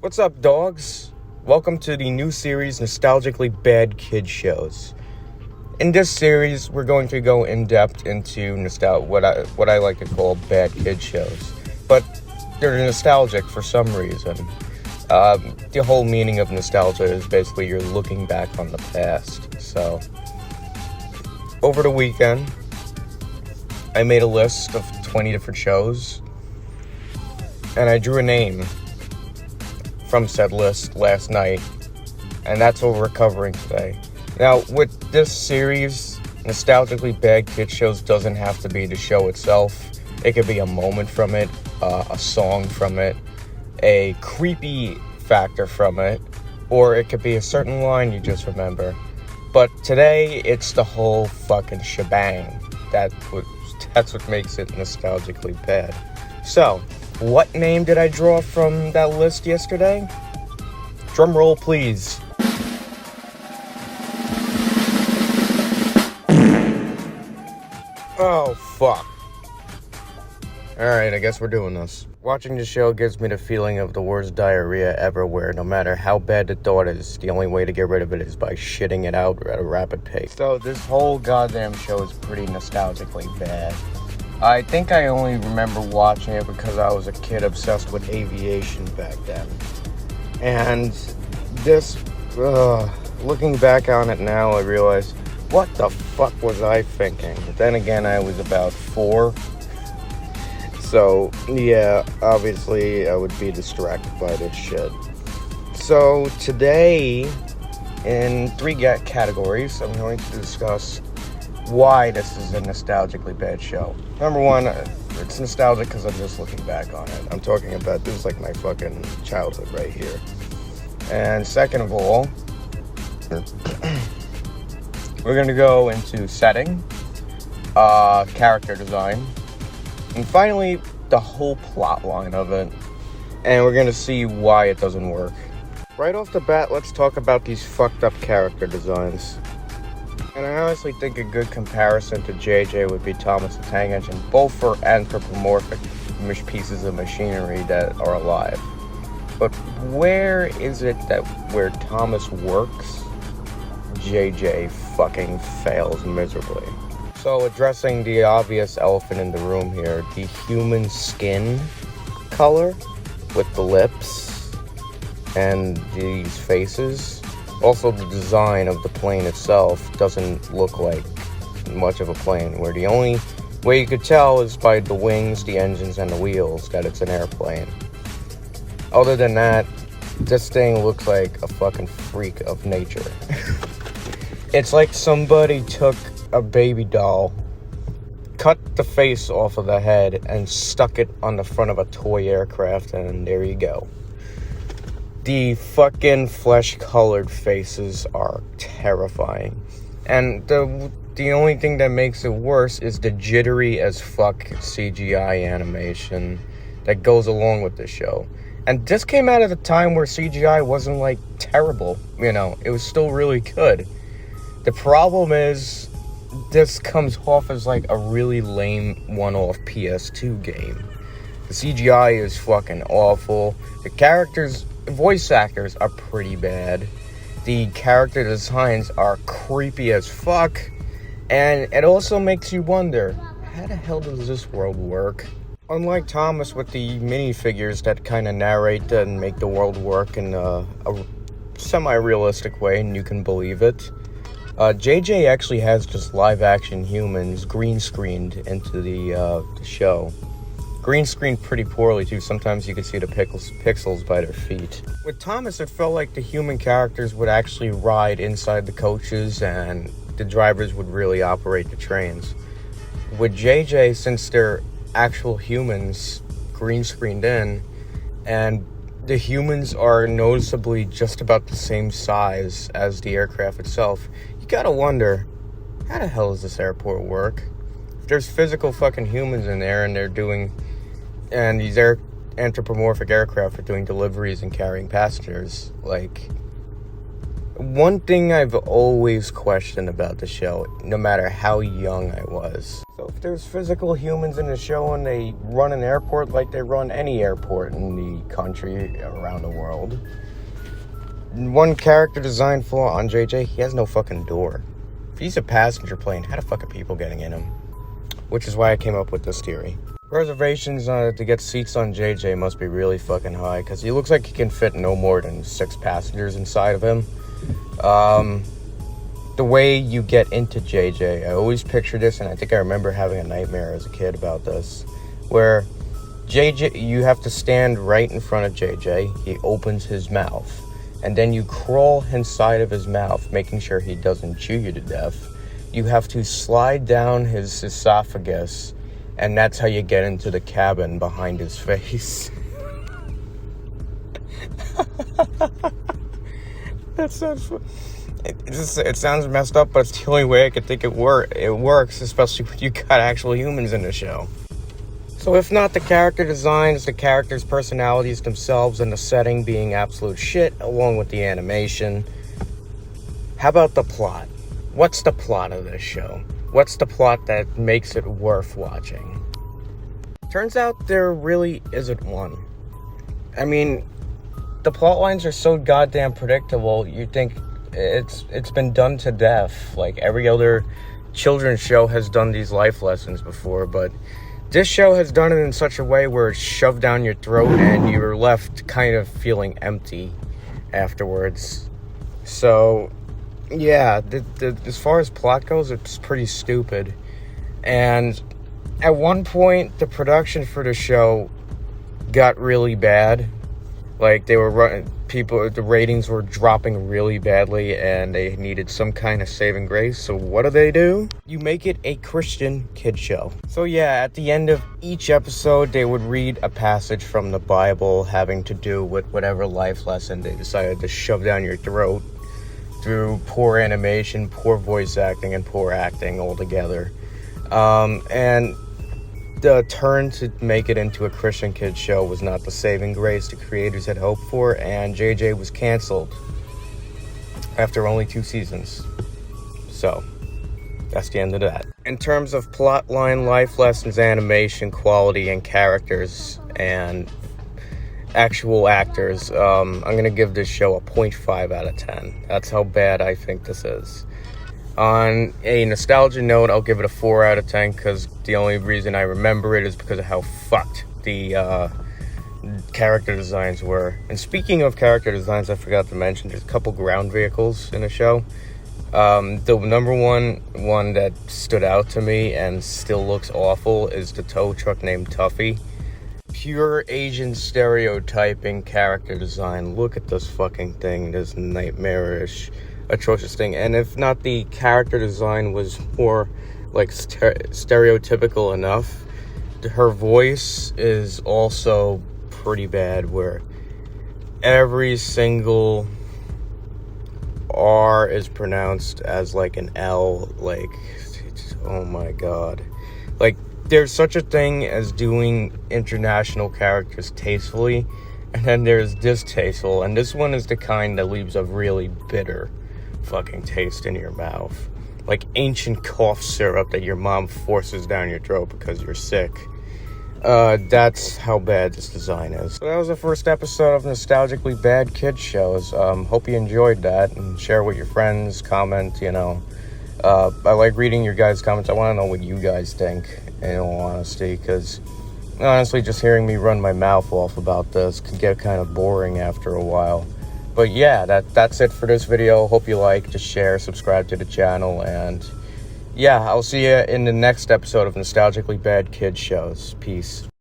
What's up, dogs? Welcome to the new series, Nostalgically Bad Kid Shows. In this series, we're going to go in depth into what I like to call bad kid shows, but they're nostalgic for some reason. The whole meaning of nostalgia is basically you're looking back on the past. So, over the weekend, I made a list of 20 different shows, and I drew a name from said list last night, and that's what we're covering today. Now, with this series, Nostalgically Bad Kid Shows doesn't have to be the show itself. It could be a moment from it, a song from it, a creepy factor from it, or it could be a certain line you just remember. But today, it's the whole fucking shebang. That's what makes it nostalgically bad. So, what name did I draw from that list yesterday? Drum roll, please. Oh, fuck. Alright, I guess we're doing this. Watching the show gives me the feeling of the worst diarrhea ever, where no matter how bad the thought is, the only way to get rid of it is by shitting it out at a rapid pace. So this whole goddamn show is pretty nostalgically bad. I think I only remember watching it because I was a kid obsessed with aviation back then. And this, looking back on it now, I realize, what the fuck was I thinking? But then again, I was about 4. So, yeah, obviously I would be distracted by this shit. So, today, in 3 categories, I'm going to discuss why this is a nostalgically bad show. Number 1, it's nostalgic because I'm just looking back on it. I'm talking about, this is like my fucking childhood right here. And second of all, we're going to go into setting, character design, and finally, the whole plot line of it. And we're going to see why it doesn't work. Right off the bat, let's talk about these fucked up character designs. And I honestly think a good comparison to Jayjay would be Thomas the Tank Engine, both for anthropomorphic pieces of machinery that are alive. But where is it that where Thomas works, Jayjay fucking fails miserably? So addressing the obvious elephant in the room here, the human skin color with the lips and these faces. Also, the design of the plane itself doesn't look like much of a plane, where the only way you could tell is by the wings, the engines, and the wheels that it's an airplane. Other than that, this thing looks like a fucking freak of nature. It's like somebody took a baby doll, cut the face off of the head, and stuck it on the front of a toy aircraft, and there you go. The fucking flesh-colored faces are terrifying. And the only thing that makes it worse is the jittery as fuck CGI animation that goes along with the show. And this came out at a time where CGI wasn't, like, terrible. You know, it was still really good. The problem is, this comes off as, like, a really lame one-off PS2 game. The CGI is fucking awful. The voice actors are pretty bad. The character designs are creepy as fuck. And it also makes you wonder, how the hell does this world work? Unlike Thomas with the minifigures that kind of narrate and make the world work in a semi-realistic way and you can believe it, Jayjay actually has just live-action humans green-screened into the show. Green screened pretty poorly too. Sometimes you can see the pixels by their feet. With Thomas, it felt like the human characters would actually ride inside the coaches and the drivers would really operate the trains. With Jayjay, since they're actual humans green screened in, and the humans are noticeably just about the same size as the aircraft itself, you gotta wonder, how the hell does this airport work? If there's physical fucking humans in there and these anthropomorphic aircraft are doing deliveries and carrying passengers, like, One thing I've always questioned about the show, no matter how young I was. So if there's physical humans in the show and they run an airport like they run any airport in the country, around the world, one character design flaw on Jayjay, he has no fucking door. If he's a passenger plane, how the fuck are people getting in him? Which is why I came up with this theory. Reservations to get seats on Jayjay must be really fucking high, because he looks like he can fit no more than 6 passengers inside of him. The way you get into Jayjay, I always picture this, and I think I remember having a nightmare as a kid about this, where Jayjay, you have to stand right in front of Jayjay, he opens his mouth, and then you crawl inside of his mouth, making sure he doesn't chew you to death. You have to slide down his esophagus, and that's how you get into the cabin behind his face. That sounds fun. It sounds messed up, but it's the only way I could think it works, especially when you got actual humans in the show. So if not the character designs, the characters' personalities themselves, and the setting being absolute shit, along with the animation, how about the plot? What's the plot of this show? What's the plot that makes it worth watching? Turns out there really isn't one. I mean, the plot lines are so goddamn predictable, you think it's been done to death. Like every other children's show has done these life lessons before, but this show has done it in such a way where it's shoved down your throat and you're left kind of feeling empty afterwards. So, yeah, as far as plot goes, it's pretty stupid. And at one point, the production for the show got really bad. Like, they were the ratings were dropping really badly, and they needed some kind of saving grace. So what do? You make it a Christian kid show. So yeah, at the end of each episode, they would read a passage from the Bible having to do with whatever life lesson they decided to shove down your throat through poor animation, poor voice acting, and poor acting altogether. And the turn to make it into a Christian kids show was not the saving grace the creators had hoped for, and Jayjay was canceled after only 2 seasons. So, that's the end of that. In terms of plotline, life lessons, animation, quality, and characters, and actual actors, I'm going to give this show a 0.5 out of 10. That's how bad I think this is. On a nostalgia note, I'll give it a 4 out of 10, because the only reason I remember it is because of how fucked the character designs were. And speaking of character designs, I forgot to mention, there's a couple ground vehicles in the show. The number one that stood out to me and still looks awful is the tow truck named Tuffy. Pure Asian stereotyping character design. Look at this fucking thing, this nightmarish, atrocious thing. And if not the character design was more like stereotypical enough, her voice is also pretty bad, where every single R is pronounced as like an L. Like, oh my god. Like, there's such a thing as doing international characters tastefully, and then there's distasteful, and this one is the kind that leaves a really bitter fucking taste in your mouth. Like ancient cough syrup that your mom forces down your throat because you're sick. That's how bad this design is. So that was the first episode of Nostalgically Bad Kids Shows. Hope you enjoyed that, and share with your friends, comment, you know. I like reading your guys' comments. I want to know what you guys think, in all honesty, because honestly, just hearing me run my mouth off about this could get kind of boring after a while. But yeah, that's it for this video. Hope you like, just share, subscribe to the channel, and yeah, I'll see you in the next episode of Nostalgically Bad Kids Shows. Peace.